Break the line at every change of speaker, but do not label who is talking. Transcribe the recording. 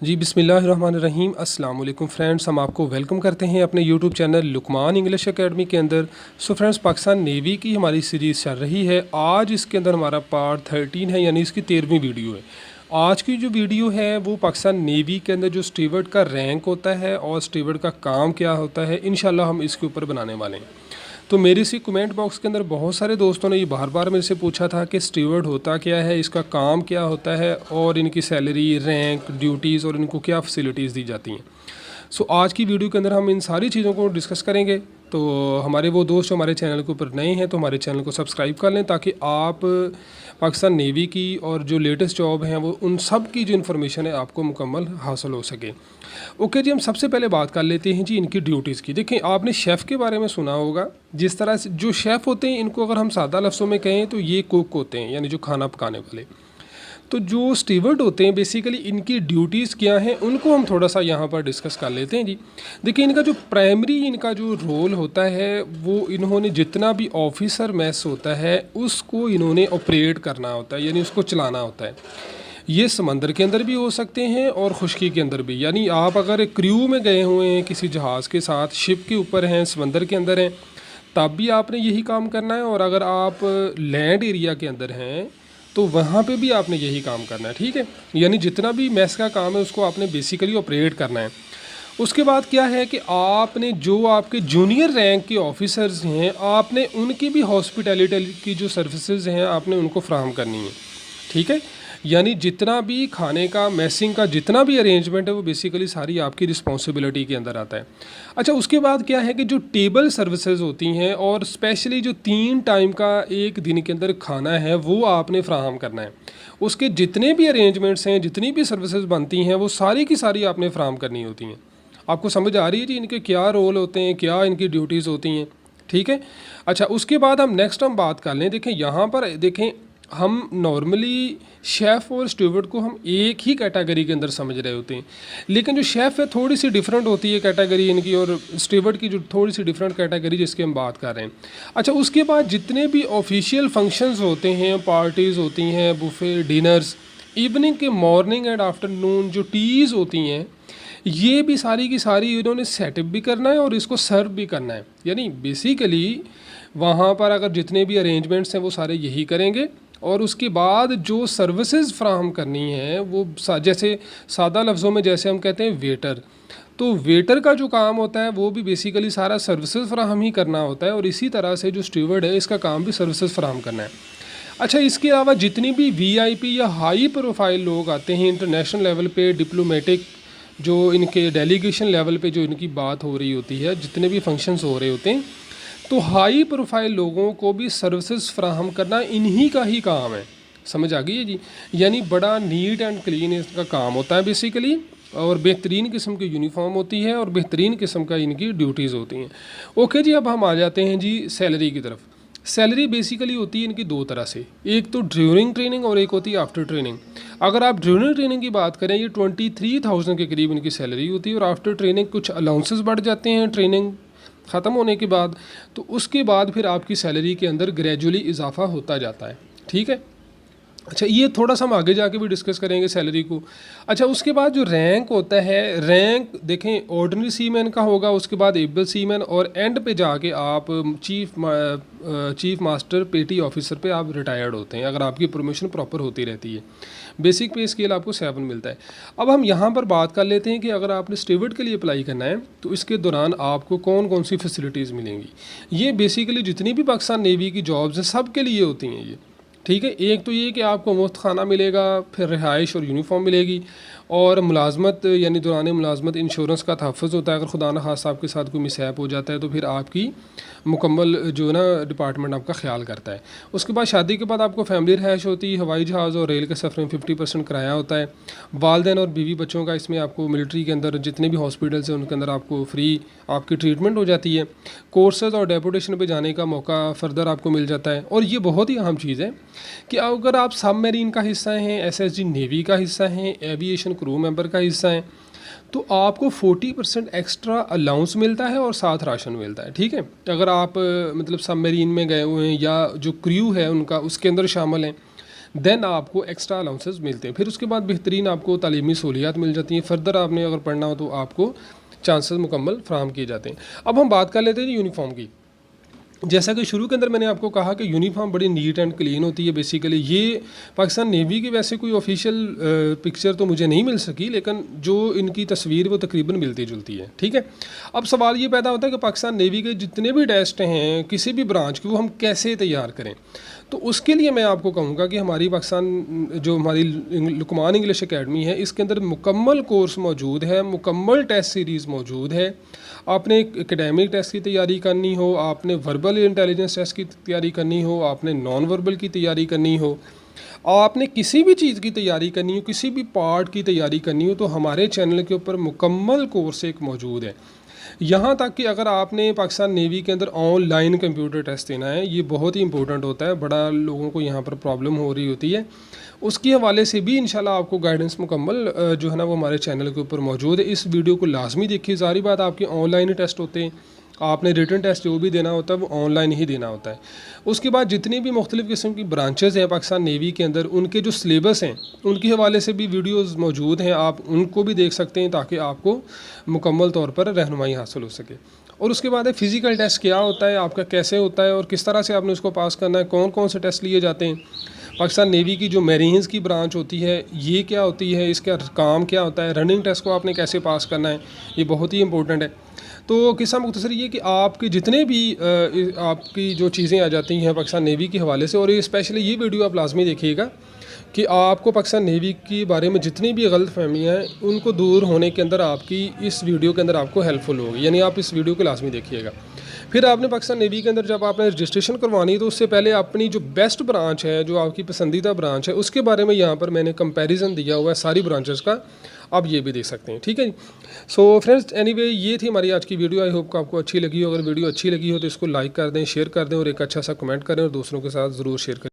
जी बिस्मिल्लाहिर्रहमानिर्रहीम अस्सलाम वालेकुम फ्रेंड्स, हम आपको वेलकम करते हैं अपने YouTube channel Luqman English academy के अंदर। सो फ्रेंड्स, पाकिस्तान नेवी की हमारी सीरीज़ चल रही है। आज इसके अंदर हमारा पार्ट 13 है, यानी इसकी 13वीं वीडियो है। आज की जो वीडियो है वो पाकिस्तान नेवी के अंदर जो स्टीवर्ड का रैंक होता है और स्टीवर्ड का काम क्या होता है, इंशाल्लाह हम इसके ऊपर बनाने वाले हैं। तो मेरे से कमेंट बॉक्स के अंदर बहुत सारे दोस्तों ने ये बार बार मेरे से पूछा था कि स्टीवर्ड होता क्या है, इसका काम क्या होता है और इनकी सैलरी, रैंक, ड्यूटीज़ और इनको क्या फैसिलिटीज़ दी जाती हैं। सो आज की वीडियो के अंदर हम इन सारी चीज़ों को डिस्कस करेंगे। तो हमारे वो दोस्त जो हमारे चैनल के ऊपर नए हैं तो हमारे चैनल को सब्सक्राइब कर लें, ताकि आप पाकिस्तान नेवी की और जो लेटेस्ट जॉब हैं वो उन सब की जो इन्फॉर्मेशन है आपको मुकम्मल हासिल हो सके। ओके जी, हम सबसे पहले बात कर लेते हैं जी इनकी ड्यूटीज़ की। देखें, आपने शेफ़ के बारे में सुना होगा। जिस तरह से जो शेफ़ होते हैं, इनको अगर हम सादा लफ्ज़ों में कहें तो ये कुक होते हैं, यानी जो खाना पकाने वाले। तो जो स्टीवर्ड होते हैं बेसिकली इनकी ड्यूटीज़ क्या हैं उनको हम थोड़ा सा यहाँ पर डिस्कस कर लेते हैं जी। देखिए, इनका जो प्राइमरी इनका जो रोल होता है वो इन्होंने जितना भी ऑफिसर मैस होता है उसको इन्होंने ऑपरेट करना होता है, यानी उसको चलाना होता है। ये समंदर के अंदर भी हो सकते हैं और खुश्की के अंदर भी। यानी आप अगर क्रू में गए हुए हैं किसी जहाज़ के साथ, शिप के ऊपर हैं, समंदर के अंदर हैं, तब भी आपने यही काम करना है। और अगर आप लैंड एरिया के अंदर हैं तो वहाँ पे भी आपने यही काम करना है, ठीक है। यानी जितना भी मैस का काम है उसको आपने बेसिकली ऑपरेट करना है। उसके बाद क्या है कि आपने जो आपके जूनियर रैंक के ऑफिसर्स हैं, आपने उनकी भी हॉस्पिटैलिटी की जो सर्विसेज हैं आपने उनको फ्राहम करनी है, ठीक है। यानी जितना भी खाने का, मैसिंग का जितना भी अरेंजमेंट है वो बेसिकली सारी आपकी रिस्पॉन्सिबिलिटी के अंदर आता है। अच्छा, उसके बाद क्या है कि जो टेबल सर्विसेज होती हैं और स्पेशली जो 3 टाइम का एक दिन के अंदर खाना है वो आपने फ्राहम करना है। उसके जितने भी अरेंजमेंट्स हैं, जितनी भी सर्विसेज बनती हैं वो सारी की सारी आपने फ्राहम करनी होती हैं। आपको समझ आ रही है जी इनके क्या रोल होते हैं, क्या इनकी ड्यूटीज़ होती हैं, ठीक है। अच्छा, उसके बाद हम नेक्स्ट बात कर लें। देखें, यहाँ पर देखें, हम नॉर्मली शेफ़ और स्टीवर्ड को हम एक ही कैटेगरी के अंदर समझ रहे होते हैं, लेकिन जो शेफ़ है थोड़ी सी डिफरेंट होती है कैटेगरी इनकी, और स्टीवर्ड की जो थोड़ी सी डिफरेंट कैटेगरी जिसकी हम बात कर रहे हैं। अच्छा, उसके बाद जितने भी ऑफिशियल फंक्शंस होते हैं, पार्टीज़ होती हैं, बुफे डिनर्स, इवनिंग के मॉर्निंग एंड आफ्टरनून जो टीज़ होती हैं, ये भी सारी की सारी इन्होंने सेटअप भी करना है और इसको सर्व भी करना है। यानी बेसिकली वहाँ पर अगर जितने भी अरेंजमेंट्स हैं वो सारे यही करेंगे। और उसके बाद जो सर्विसेज फ्राहम करनी है वो जैसे सादा लफ्ज़ों में जैसे हम कहते हैं वेटर, तो वेटर का जो काम होता है वो भी बेसिकली सारा सर्विसेज फ्राहम ही करना होता है। और इसी तरह से जो स्टीवर्ड है इसका काम भी सर्विसेज फ्राहम करना है। अच्छा, इसके अलावा जितनी भी वीआईपी या हाई प्रोफाइल लोग आते हैं इंटरनेशनल लेवल पे, डिप्लोमेटिक जो इनके डेलीगेशन लेवल पे जो इनकी बात हो रही होती है, जितने भी फंक्शंस हो रहे होते हैं, तो हाई प्रोफाइल लोगों को भी सर्विसेज फ्राहम करना इन्हीं का ही काम है। समझ आ गई है जी। यानी बड़ा नीट एंड क्लीन इसका काम होता है बेसिकली, और बेहतरीन किस्म की यूनिफॉर्म होती है और बेहतरीन किस्म का इनकी ड्यूटीज़ होती हैं। ओके जी, अब हम आ जाते हैं जी सैलरी की तरफ। सैलरी बेसिकली होती है इनकी दो तरह से, एक तो ड्यूरिंग ट्रेनिंग और एक होती है आफ्टर ट्रेनिंग। अगर आप ड्यूरिंग ट्रेनिंग की बात करें, ये 23,000 के करीब इनकी सैलरी होती है। और आफ्टर ट्रेनिंग कुछ अलाउंसेस बढ़ जाते हैं ट्रेनिंग ख़त्म होने के बाद, तो उसके बाद फिर आपकी सैलरी के अंदर ग्रेजुअली इजाफा होता जाता है, ठीक है। अच्छा, ये थोड़ा सा हम आगे जाके भी डिस्कस करेंगे सैलरी को। अच्छा, उसके बाद जो रैंक होता है, रैंक देखें ऑर्डिनरी सीमैन का होगा, उसके बाद एबल सीमैन, और एंड पे जाके आप चीफ मास्टर पेटी ऑफिसर पे आप रिटायर्ड होते हैं अगर आपकी प्रमोशन प्रॉपर होती रहती है। बेसिक पे स्केल आपको 7 मिलता है। अब हम यहाँ पर बात कर लेते हैं कि अगर आपने स्टीवर्ड के लिए अप्लाई करना है तो इसके दौरान आपको कौन कौन सी फैसिलिटीज़ मिलेंगी। ये बेसिकली जितनी भी पाकिस्तान नेवी की जॉब्स हैं सब के लिए होती हैं ये, ठीक है। एक तो ये कि आपको मुफ्त खाना मिलेगा, फिर रिहाइश और यूनिफॉर्म मिलेगी, और मुलाजमत यानी दौरान मुलाजमत इंश्योरेंस का तहफ़्फ़ुज़ होता है। अगर खुदा न खास्ता आपके साथ कोई मिसहैप हो जाता है तो फिर आपकी मुकम्मल जो है ना डिपार्टमेंट आपका ख्याल करता है। उसके बाद शादी के बाद आपको फैमिली रिहाइश होती है, हवाई जहाज़ और रेल के सफ़र में 50% किराया होता है। वालदैन और बीवी बच्चों का इसमें आपको मिलिट्री के अंदर जितने भी हॉस्पिटल्स हैं उनके अंदर आपको फ्री आपकी ट्रीटमेंट हो जाती है। कोर्सेज़ और डेपुटेशन पर जाने का मौका फ़र्दर आपको मिल जाता है। और ये बहुत ही अहम चीज़ है कि अगर आप सबमरीन का हिस्सा हैं, एसएसजी नेवी का हिस्सा हैं, एविएशन क्रू मेंबर का हिस्सा हैं, तो आपको 40% एक्स्ट्रा अलाउंस मिलता है और साथ राशन मिलता है, ठीक है। अगर आप मतलब सबमरीन में गए हुए हैं या जो क्रू है उनका उसके अंदर शामिल हैं, देन आपको एक्स्ट्रा अलाउंसेस मिलते हैं। फिर उसके बाद बेहतरीन आपको तालीमी सहूलियात मिल जाती हैं। फर्दर आपने अगर पढ़ना हो तो आपको चांसेस मुकम्मल फ्राहम किए जाते हैं। अब हम बात कर लेते हैं यूनिफॉर्म की। जैसा कि शुरू के अंदर मैंने आपको कहा कि यूनिफॉर्म बड़ी नीट एंड क्लीन होती है। बेसिकली ये पाकिस्तान नेवी की वैसे कोई ऑफिशियल पिक्चर तो मुझे नहीं मिल सकी, लेकिन जो इनकी तस्वीर वो तकरीबन मिलती जुलती है। ठीक है, अब सवाल ये पैदा होता है कि पाकिस्तान नेवी के जितने भी टेस्ट हैं किसी भी ब्रांच के, वो हम कैसे तैयार करें। तो उसके लिए मैं आपको कहूँगा कि हमारी पाकिस्तान जो हमारी लुकमान इंग्लिश एकेडमी है, इसके अंदर मुकम्मल कोर्स मौजूद है, मुकम्मल टेस्ट सीरीज़ मौजूद है। आपने एकेडमिक टेस्ट की तैयारी करनी हो, आपने वर्बल इंटेलिजेंस टेस्ट की तैयारी करनी हो, आपने नॉन वर्बल की तैयारी करनी हो, आपने किसी भी चीज़ की तैयारी करनी हो, किसी भी पार्ट की तैयारी करनी हो, तो हमारे चैनल के ऊपर मुकम्मल कोर्स एक मौजूद है। यहाँ तक कि अगर आपने पाकिस्तान नेवी के अंदर ऑनलाइन कंप्यूटर टेस्ट देना है, ये बहुत ही इंपॉर्टेंट होता है, बड़ा लोगों को यहाँ पर प्रॉब्लम हो रही होती है, उसके हवाले से भी इंशाल्लाह आपको गाइडेंस मुकम्मल जो है ना वो हमारे चैनल के ऊपर मौजूद है। इस वीडियो को लाजमी देखिए। सारी बात आपके ऑनलाइन टेस्ट होते हैं, आपने रिटन टेस्ट जो भी देना होता है वो ऑनलाइन ही देना होता है। उसके बाद जितनी भी मुख्तलिफ़ किस्म की ब्रांचेज़ हैं पाकिस्तान नेवी के अंदर, उनके जो सिलेबस हैं उनके हवाले से भी वीडियोज़ मौजूद हैं, आप उनको भी देख सकते हैं ताकि आपको मुकम्मल तौर पर रहनुमाई हासिल हो सके। और उसके बाद है फ़िज़िकल टेस्ट क्या होता है, आपका कैसे होता है और किस तरह से आपने उसको पास करना है, कौन कौन से टेस्ट लिए जाते हैं। पाकिस्तान नेवी की जो मैरीन्स की ब्रांच होती है ये क्या होती है, इसका काम क्या होता है, रनिंग टेस्ट को आपने कैसे पास करना है, ये बहुत ही इंपॉर्टेंट है। तो किस्सा मुख्तसर ये कि आपके जितने भी आपकी जो चीज़ें आ जाती हैं पाकिस्तान नेवी के हवाले से, और ये स्पेशली ये वीडियो आप लाजमी देखिएगा कि आपको पाकिस्तान नेवी के बारे में जितनी भी गलत फहमियाँ हैं उनको दूर होने के अंदर आपकी इस वीडियो के अंदर आपको हेल्पफुल होगी। यानी आप इस वीडियो को लाजमी देखिएगा। फिर आपने पाकिस्तान नेवी के अंदर जब आपने रजिस्ट्रेशन करवानी है तो उससे पहले अपनी जो बेस्ट ब्रांच है, जो आपकी पसंदीदा ब्रांच है, उसके बारे में यहाँ पर मैंने कंपैरिजन दिया हुआ है सारी ब्रांचेस का, आप ये भी देख सकते हैं। ठीक है जी। सो फ्रेंड्स, एनीवे ये थी हमारी आज की वीडियो। आई होप कि आपको अच्छी लगी हो। अगर वीडियो अच्छी लगी हो तो इसको लाइक कर दें, शेयर कर दें और एक अच्छा सा कमेंट करें और दूसरों के साथ ज़रूर शेयर करें।